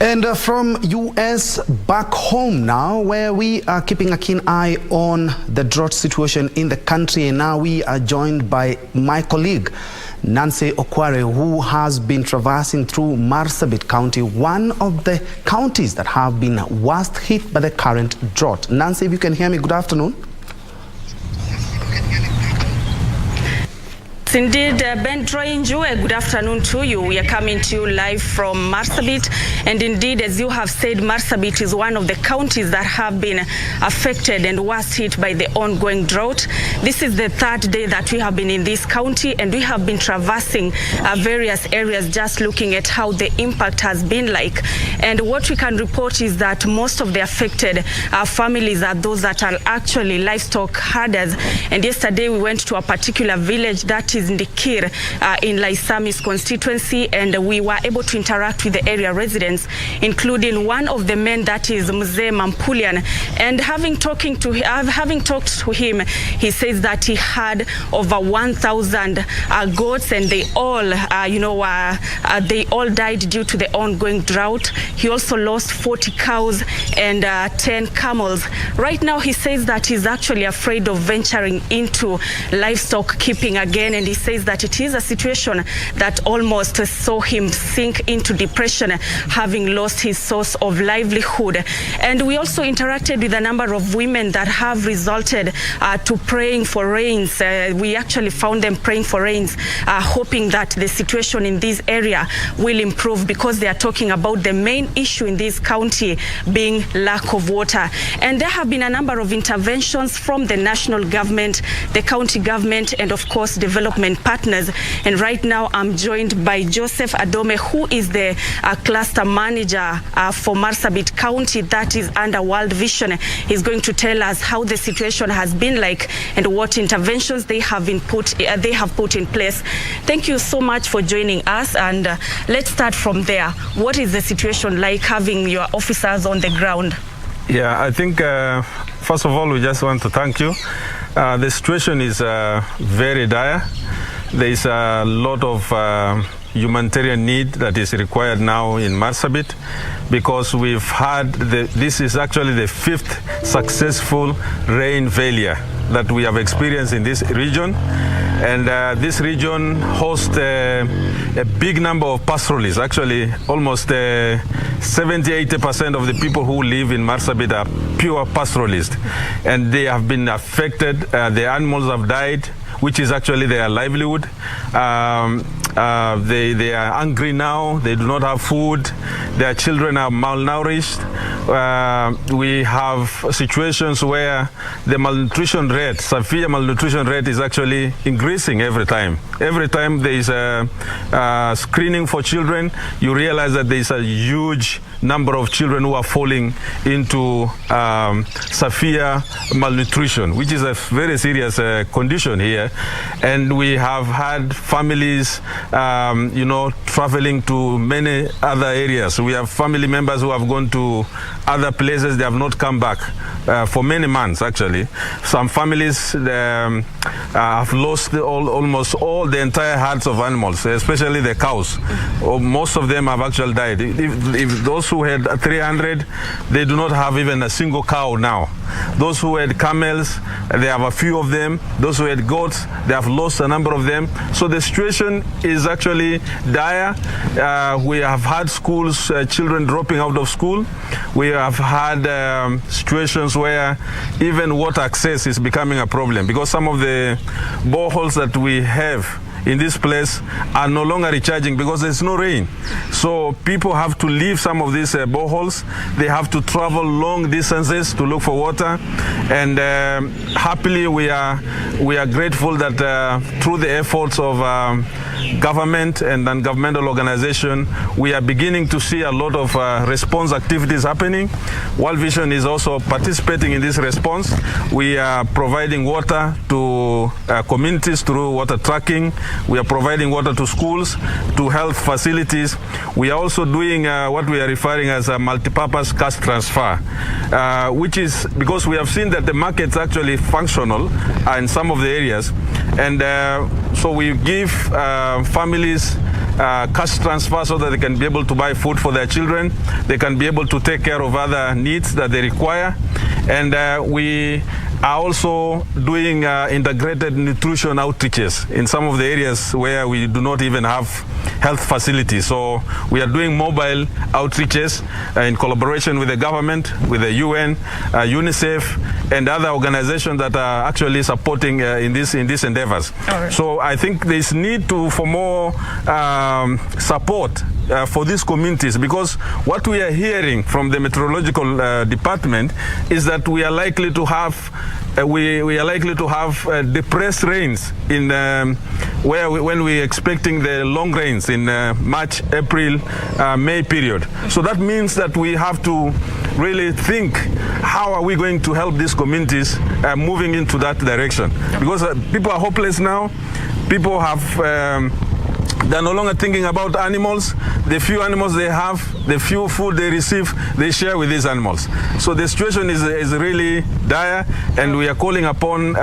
And from US back home now, where we are keeping a keen eye on the drought situation in the country. And now we are joined by my colleague, Nancy Okware, who has been traversing through Marsabit County, one of the counties that have been worst hit by the current drought. Nancy, if you can hear me, good afternoon. Indeed, Ben Troinju, good afternoon to you. We are coming to you live from Marsabit, and indeed, as you have said, Marsabit is one of the counties that have been affected and worst hit by the ongoing drought. This is the third day that we have been in this county, and we have been traversing various areas just looking at how the impact has been like. And what we can report is that most of the affected families are those that are actually livestock herders. And yesterday we went to a particular village that is in the Kir in Laisami's constituency, and we were able to interact with the area residents, including one of the men, that is Mzee Mampulian. And having talked to him, he says that he had over 1,000 goats, and they all, they all died due to the ongoing drought. He also lost 40 cows and 10 camels. Right now, he says that he's actually afraid of venturing into livestock keeping again, and he says that it is a situation that almost saw him sink into depression, having lost his source of livelihood. And we also interacted with a number of women that have resulted to praying for rains. We actually found them praying for rains, hoping that the situation in this area will improve, because they are talking about the main issue in this county being lack of water. And there have been a number of interventions from the national government, the county government, and of course development partners. And right now I'm joined by Joseph Adome, who is the cluster manager for Marsabit County, that is under World Vision. He's going to tell us how the situation has been like and what interventions they have put in place. Thank you so much for joining us, and let's start from there. What is the situation like having your officers on the ground? Yeah, I think first of all, we just want to thank you. The situation is very dire. There is a lot of humanitarian need that is required now in Marsabit, because we've had, this is actually the 5th successful rain failure that we have experienced in this region. And this region hosts a big number of pastoralists. Actually, almost 70–80% of the people who live in Marsabit are pure pastoralists. And they have been affected. The animals have died, which is actually their livelihood. They are hungry now. They do not have food. Their children are malnourished. We have situations where the malnutrition rate, severe malnutrition rate, is actually increasing every time. Every time there is a screening for children, you realize that there is a huge number of children who are falling into severe malnutrition, which is a very serious condition here. And we have had families, traveling to many other areas. We have family members who have gone to other places. They have not come back for many months, actually. Some families have lost almost all the entire herds of animals, especially the cows. Most of them have actually died. If those who had 300, they do not have even a single cow now. Those who had camels, they have a few of them. Those who had goats, they have lost a number of them. So the situation is actually dire. We have had schools, children dropping out of school. We have had situations where even water access is becoming a problem, because some of the boreholes that we have in this place are no longer recharging because there's no rain. So people have to leave some of these boreholes. They have to travel long distances to look for water. And happily, we are grateful that through the efforts of government and non-governmental organization, we are beginning to see a lot of response activities happening. World Vision is also participating in this response. We are providing water to communities through water tracking. We are providing water to schools, to health facilities. We are also doing what we are referring as a multi-purpose cash transfer, which is because we have seen that the market's actually functional in some of the areas. And so we give families cash transfer so that they can be able to buy food for their children. They can be able to take care of other needs that they require. And we are also doing integrated nutrition outreaches in some of the areas where we do not even have health facilities. So we are doing mobile outreaches in collaboration with the government, with the UN, UNICEF, and other organizations that are actually supporting in these endeavors. Right. So I think there's need for more support for these communities, because what we are hearing from the meteorological department is that we are likely to have depressed rains in when we're expecting the long rains in March, April, May period. So that means that we have to really think, how are we going to help these communities moving into that direction? Because people are hopeless now. People have they're no longer thinking about animals. The few animals they have, the few food they receive, they share with these animals. So the situation is really dire, and we are calling upon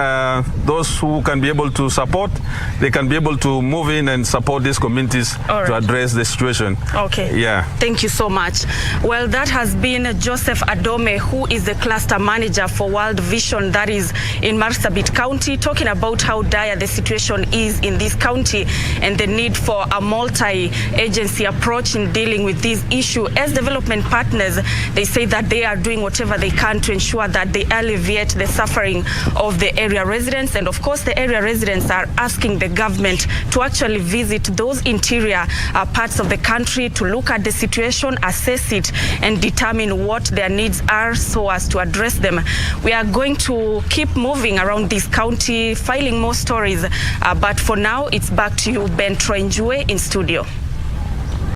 those who can be able to support. They can be able to move in and support these communities to address the situation. Okay. Yeah. Thank you so much. Well, that has been Joseph Adome, who is the cluster manager for World Vision, that is in Marsabit County, talking about how dire the situation is in this county and the need for a multi-agency approach in dealing with this issue. As development partners, they say that they are doing whatever they can to ensure that they alleviate the suffering of the area residents. And of course, the area residents are asking the government to actually visit those interior parts of the country to look at the situation, assess it, and determine what their needs are so as to address them. We are going to keep moving around this county, filing more stories. But for now, it's back to you, Ben Troinjue in studio.